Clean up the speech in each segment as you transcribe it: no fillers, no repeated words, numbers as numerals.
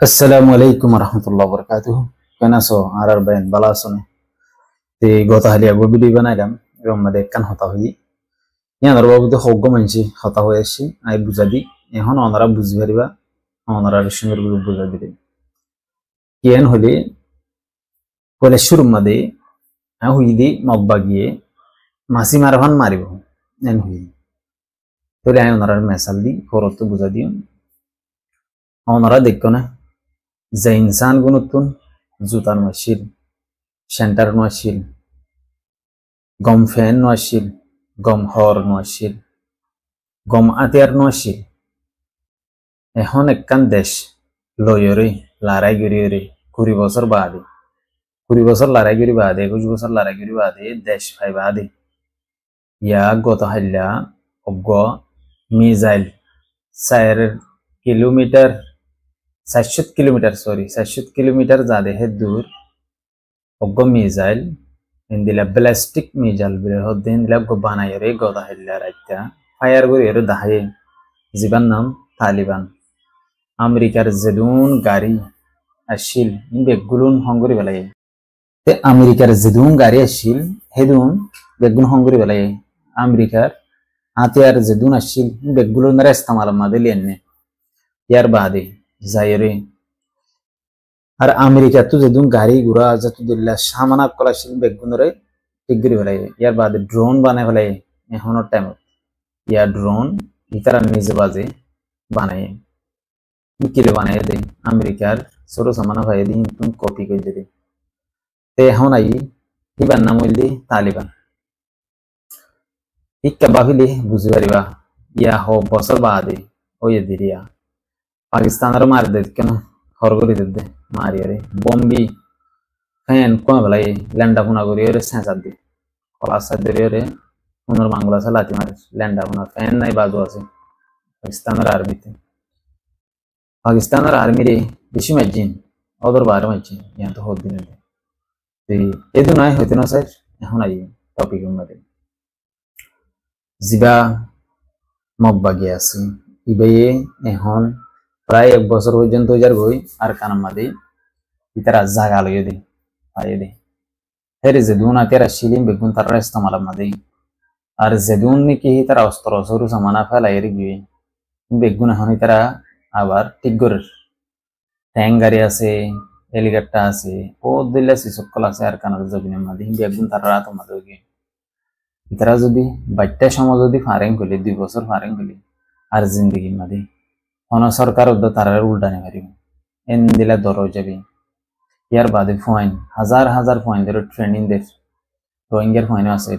Assalamu alaikum warahmatullahi wabarakatuh. Kena so arar bayan bala sone. Te gota hali ago video banailam এবং মধ্যে কান হতা হই ইয়ার বাবুতে হগ্গ মানছি হতা হয়ে আসছি আই বুঝাদি এখন ওনারা বুঝি পারিবা ওনারা সুন্দর করে বুঝা দিবে কেন হলে কলে শুরু মধ্যে হুই দি মব্বা গিয়ে মাসি মারভান মারিব এন হুই তোলে আই ওনারা মেসাল দি ফরত বুঝা দিও ওনারা দেখো না যে ইনসান গুণতুন জুতার নশিল সেন্টার নশিল গম ফ্যান নশিল গম হর নশিল গম আতিয়ার নশিল এখন একখান দেশ লয়রে লড়াই গড়িয়ে 20 বছর বাদে 20 বছর লড়াই গড়ি বাদে 21 বছর লড়াই গড়ি বাদে দেশ ফাই বাদে ইয়া গত হাইলা Agni missile 4 kilometre 400 kilometre sorry 400 kilometre যাদে হে দূর অজ্ঞ মিসাইল ইন্দিলা ব্যালিস্টিক মিসাইল বলে হদ্দে ইন্দিলা গো বানাইরে গদা হেল্লা রাইতা ফায়ার করে এর দাহে জীবন নাম তালিবান আমেরিকার জেদুন গাড়ি আসিল বেগুলুন হঙ্গরি বেলাই তে আমেরিকার জেদুন গাড়ি আসিল হেদুন বেগুন হঙ্গরি বেলাই আমেরিকার হাতিয়ার জেদুন আসিল বেগুলুন রাস্তামাল মাদে লিয়েনে ইয়ার বাদে যাইরে আর আমেরিকা তো যেদুন গাড়ি ঘোড়া যত দিল্লা সামানা কলাশিল বেগুনরে টিগরি বেলাই ইয়ার বাদে ড্রোন বানাই বেলাই এখনোর টাইম ইয়ার ড্রোন ইতারা নিজে বাজে বানায় কিলে বানাই দে আমেরিকার ছোট সামানা ভাই দিন তুমি কপি করে দে তে এখন আই ইবার নাম হইলি তালিবান ইক্কা বাহিলি বুঝি পারিবা ইয়া হ বছর বাদে ওই দিরিয়া পাকিস্তানের মার দে কেন হরগরি দে মারিয়ারে বম্বি ফ্যান কম বেলাই ল্যান্ডা ফোনা করিয়ে সেঁচার দি কলাসার দরিয়ে উনার বাংলা লাতি মারে ল্যান্ডা ফোনা ফ্যান নাই বাজু আছে পাকিস্তানের আর্মিতে পাকিস্তানের আর্মিরে বেশি মাইজিন অদর বারে মাইজিন ইয়া তো হদ দিন এদু নাই হইতে না স্যার এখন আই টপিক মধ্যে জিবা মব্বা গিয়ে আছে ইবে এখন প্রায় 1 বছর পর্যন্ত যার গই আর কানাম মাদে ইতারা জাগা লইয়ে দে আইয়ে দে হেরে যেদুন আতেরা শিলিম বেগুন তারা ইস্তেমাল মাদে আর যেদুন নাকি তারা অস্ত্র সরু সামানা ফেলাই গিয়ে বেগুন এখন তারা আবার ঠিক করে ট্যাং গাড়ি আছে হেলিকপ্টার আছে ও দিল্লা সিসকল আছে আর কানার জবিনের মাদে বেগুন তারা রাত মাদে গিয়ে ইতারা যদি বাচ্চা সমাজ যদি ফারেং গলি 2 বছর ফারেং গলি আর জিন্দগি মাদে হন সরকার তারা উল্টানে পারিব এন দিলা দর যাবে ইয়ার বাদে ফাইন হাজার হাজার ফাইন ধরে ট্রেনিং দে রোহিঙ্গার ফাইন আছে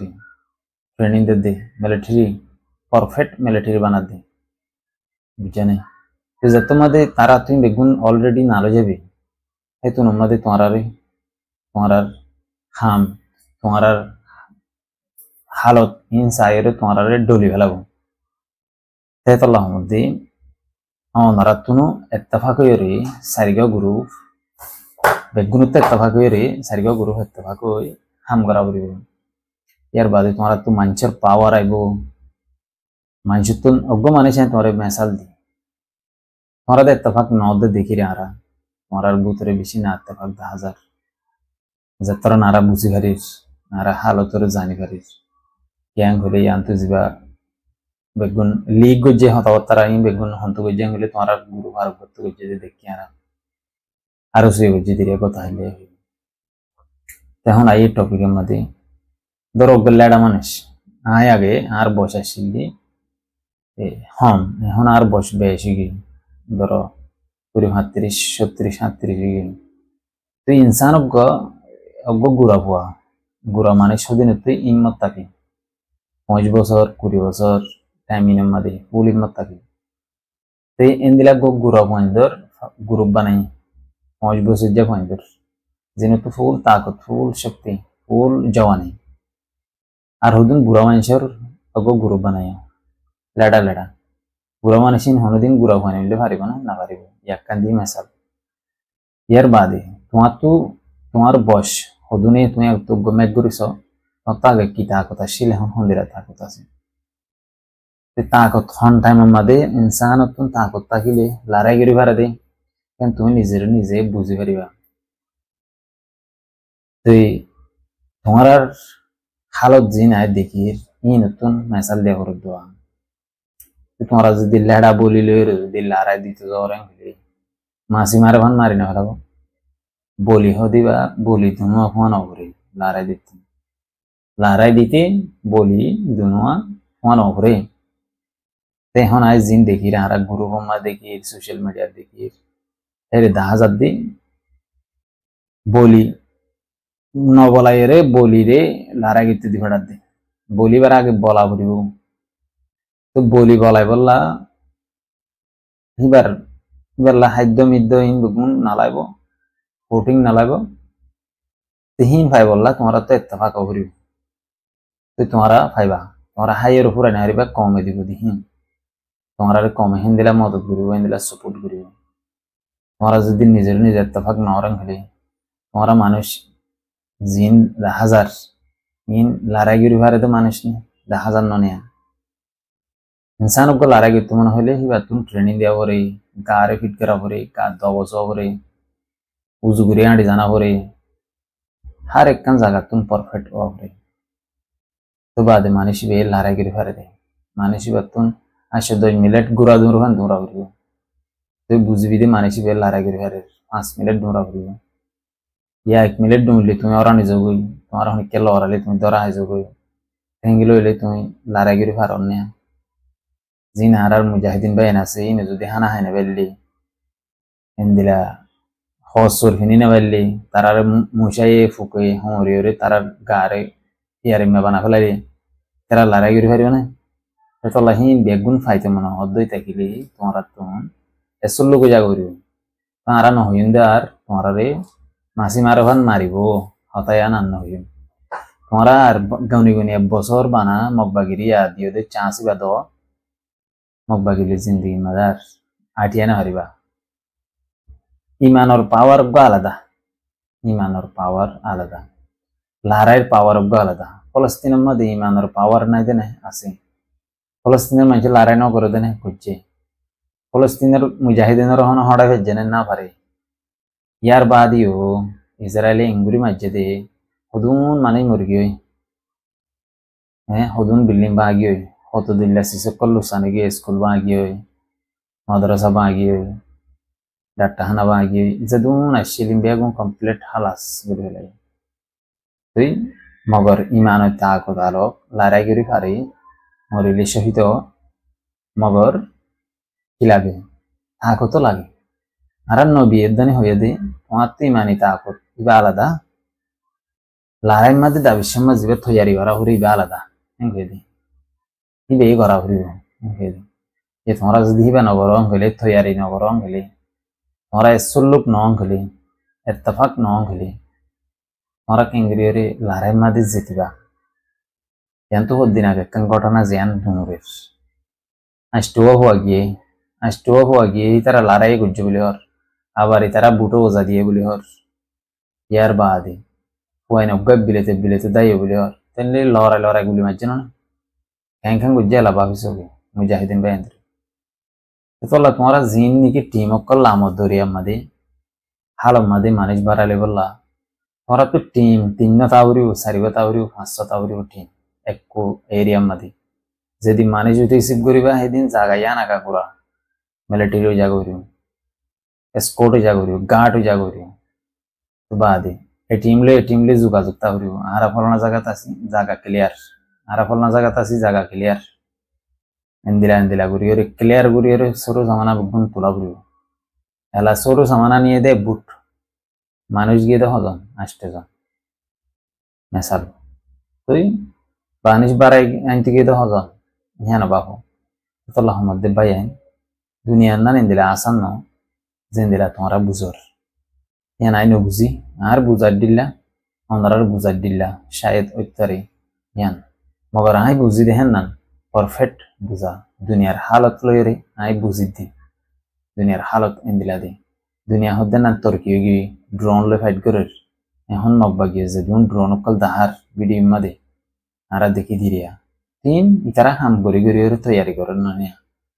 ট্রেনিং দে মিলিটারি পারফেক্ট মিলিটারি বানা দে বুঝানে যত মাদে তারা তুমি বেগুন অলরেডি নালো যাবে হেতু নমাদে তোমার খাম তোমার হালত ইনসাইরে তোমার ডলি ফেলাবো তেতল্লাহ মধ্যে ওনারা তুনো এত্তেফাক হয়ে সারিগা গ্রুপ বেগুনত এত্তেফাক হয়ে সারিগা গ্রুপ এত্তেফাক হয়ে হাম করা পড়ব ইয়ার বাদে তোমার তো মানুষের পাওয়ার আইব মানুষের তো অজ্ঞ মানুষ তোমার মেসাল দি তোমার এত্তেফাক নদে দেখি রে আরা তোমার বুতরে বেশি না এত্তেফাক 10,000 যাত্রা নারা বুঝি পারিস নারা হালতরে জানি পারিস ইয়াং হলে ইয়ান্তু যাবা বেগুন লিগ গজে হতাবতারা ইন বেগুন হন্ত গজে হলে তোমার গুরু ভার করতে গজে দেখি আর সে গজে দিরে কথা হইলে তখন আই টপিকের মধ্যে ধরো গল্লাডা মানুষ আয় আগে আর বয়স আসিলি হম এখন আর বয়স বেশি গিয়ে ধরো 35 37 37 গিয়ে তুই ইনসান অজ্ঞ গুড়া পোয়া গুড়া মানে সদিন তুই ইমত থাকি 5 বছর 20 বছর টাইমিনের মধ্যে ফুল ইমত থাকি তুই এনদিলা গুড়া পয়েন্টর গ্রুপ বানাই 5 বছর যা পয়েন্টর যেহেতু ফুল তাকত ফুল শক্তি ফুল জওয়ানি আর হদিন বুড়া মানুষের অজ্ঞ গ্রুপ বানাই লেডা লেডা বুড়া মানুষিন হনদিন গুড়া বানাই নিলে পারিব না পারিব ইয়াকান দি মেসাল ইয়ার বাদে তোমার বয়স হদুনে তুমি একটু গমেক করিস তাকে কি তাকত আসিল এখন হন্দিরা তাকত আছে তাকত হন টাইমের মধ্যে ইনসান তাকত থাকিলে লড়াই করি পারে দে কেন তুমি নিজে বুঝি পারিবা তুই তোমার আর হালত জি নাই দেখি ই নতুন মেসাল দিয়া করে দেওয়া তোমরা যদি লেড়া বলি লই যদি লড়াই দিতে যাওয়ার মাসি মারে ভান মারি না ফেলাবো বলি দিবা বলি দুনো ফোন অভরে লড়াই দিতে বলি দুনো ফোন অভরে এখন আজ জিন দেখি আর গুরু হোমা দেখি সোশ্যাল মিডিয়া দেখি এর 10,000 দিন বলি নবলাই রে বলি রে লড়াই গিতে দি ফেড়ার দে বলিবার আগে বলা বলিব তো বলি বলাই বললা এবার এবার খাদ্য মিদ্য ইন গুণ নালাইব কোটিং নালাইব তিহিন ভাই বললা তোমরা তো ইত্তেফাক করিব তো তোমরা ভাইবা তোমরা হাইয়ের উপরে না হারিবা কমে দিব দিহিন তোমরা কমে হিন দিলা মদত করিব হিন দিলা সাপোর্ট করিব তোমরা যদি নিজের ইত্তেফাক না রং হলে তোমরা মানুষ জিন 10,000 ইন লড়াই করি পারে তো মানুষ নেই 10,000 ননিয়া इंसान को लड़ाई करते मन हले हिबा तुम ट्रेनिंग दिया परे गारे फिट करा परे का दबस परे उजु गुरे आंडी जाना परे हर एक जगह तुम परफेक्ट हो परे तो बाद मानसी बे लड़ाई करी पारे दे मानसी बातुन आशे 2 मिनिट गुरा दुरहान दुरा परे तो बुझबी दे मानसी बे लड़ाई करी पारे 5 मिनिट दुरा परे या 1 मिनिट दुमले तुम और आनी जगोई तुम्हारा हने केला ओराले तुम दरा आइ जगोई हेंगिलो ले तुम लड़ाई करी पारने जिन हारार मुजाहिदीन बायन আছে ইনে যদি হানা হাইনা বেললি এন্দিলা হসর ফিনিনা বেললি তারার মুশায়ে ফুকে হরিয়রে তারার গারে ইয়ারে মে বানা ফেলাই তারা লড়াই করি পারিব না তো লাহিন বেগুন ফাইতে মনে হদই তাকিলি তোমরা তখন এসল লোক যা করিব তারা ন হইন্দে আর তোমরা রে মাসি মারভান মারিব হতায়া নান হইম তোমরা আর গাউনি গনি বছর বানা মগবাগিরি আদিও দে চান্স বা দ মগবাগিলি জিন্দেগি মাদার আটিয়া না হারিবা ইমানর পাওয়ার আলাদা ইমানর পাওয়ার আলাদা লড়াইয়ের পাওয়ার আলাদা ফলস্তিনের মধ্যে ইমানর পাওয়ার নাই দেনে আছে ফলস্তিনের মানুষ লড়াই না করে দেনে করছে ফলস্তিনের মুজাহিদিনের হন হড়া ভেজেনে না পারে ইয়ার বাদিও ইসরায়েলি ইঙ্গুরি মাঝে দে হদুন মানে মুরগি হই হ্যাঁ হদুন বিল্ডিং বাগি হই কত দিল্লা শিশকল লুসানে গিয়ে স্কুল বাগি হই মাদ্রাসা বাগি হই ডাক্তারখানা বাগি হই যদুন আসিলিম বেগুন কমপ্লিট হালাস করে লাগে তুই মগর ইমান তাকত আলোক লড়াই করি পারি মরিলে সহিত মগর কি লাগে তাকত লাগে আর নবী এদানি হয়ে দে তোমার তো ইমানি তাকত ইবা আলাদা লড়াই মাঝে দাবির সময় জীবে থইয়ারি করা হরে ইবা আলাদা হয়ে দে ইবে করা হরিব হয়ে দে যে তোমরা যদি হিবা নগরং হলে থইয়ারি নগরং হলে তোমরা এসল্লুক নং হলে ইত্তেফাক নং হলে তোমরা কেঙ্গরিয়রে লড়াই মাঝে জিতিবা এত দিন আগে কান ঘটনা জিয়ান ধনুরের আষ্টুয়া হওয়া গিয়ে তারা লড়াই করছে বলে হর আবার তারা বুটো ওজা দিয়ে বলে হর ইয়ার বাদে হুয়াইন অজ্ঞাব বিলেতে দায়ী বলে হর তেনলে লড়াই গুলি মারছে না খ্যাং গুজ্জা লাভ হিসেবে মুজাহিদিন বায়ন্দ্র তোলা তোমরা জিন নিকে টিম অকল লামত দরিয়া মাদে হালম মাদে মানুষ বাড়ালে বললা তোমরা তো টিম 3 তাউরিও 4 তাউরিও 5 তাউরিও টিম একো এরিয়া মাদে যদি মানুষ যদি রিসিভ করিবা সেদিন জাগা ইয়া নাকা করা মিলিটারিও জাগা করিব এসকোর্টও জাগা করিব গার্ডও জাগা করিব তো বাদে এই টিমলে যোগাযোগতা করিব আরা ফলনা জায়গাত আছে জাগা ক্লিয়ার আরা ফলনা জায়গাত আছে জাগা ক্লিয়ার এন্দিলা করিও ক্লিয়ার করিও সরু জামানা গুণ তোলা করিব এলা সরু জামানা নিয়ে দে বুট মানুষ গিয়ে দে হজন 8 জন মেসাল তুই বানিশ বাড়াই আনতে গিয়ে দে হজন হ্যাঁ না বাবু তোল্লাহ মধ্যে বাইন দুনিয়ার না নিন্দিলা আসান ন জিন্দিলা তোমরা বুঝর হ্যাঁ নাই বুঝি আর বুঝার দিল্লা অন্ধার বুঝার দিল্লা শায়দ ঐতারি হ্যাঁ মগর আই বুঝি দেখেন না পারফেক্ট বুঝা দুনিয়ার হালত লইরে আই বুঝি দিন দুনিয়ার হালত ইন্দিলা দি দুনিয়া হদ্দে না তর্কি গিয়ে ড্রোন লে ফাইট করে এখন মগবা গিয়ে যে ড্রোন অকল দাহার ভিডিও মাদে আরা দেখি ধীরিয়া তিন ইতারা হাম গড়ি তৈয়ারি করেন না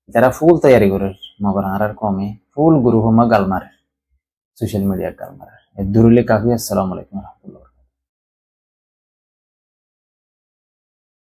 ইতারা ফুল তৈয়ারি করে মগর আর কমে ফুল গুরু হোমা গাল মারে সোশ্যাল মিডিয়া গাল মারা। দূরলে কাফি। আসসালামু আলাইকুম।